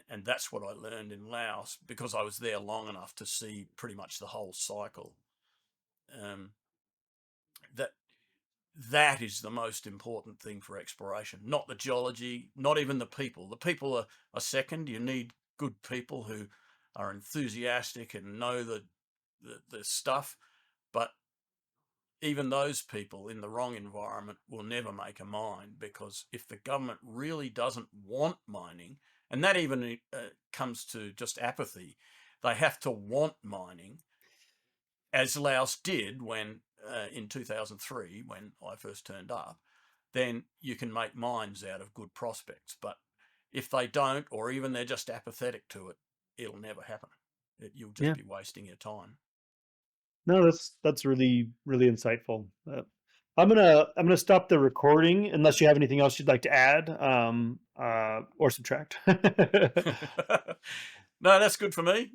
And that's what I learned in Laos because I was there long enough to see pretty much the whole cycle. Um, that that is the most important thing for exploration, not the geology, not even the people. The people are second. You need good people who are enthusiastic and know the stuff. But even those people in the wrong environment will never make a mine, because if the government really doesn't want mining, and that even comes to just apathy, they have to want mining, as Laos did when in 2003 when I first turned up, then you can make mines out of good prospects. But if they don't, or even they're just apathetic to it, it'll never happen. You'll just yeah. be wasting your time. No, that's really really insightful. I'm gonna stop the recording unless you have anything else you'd like to add, or subtract. No, that's good for me.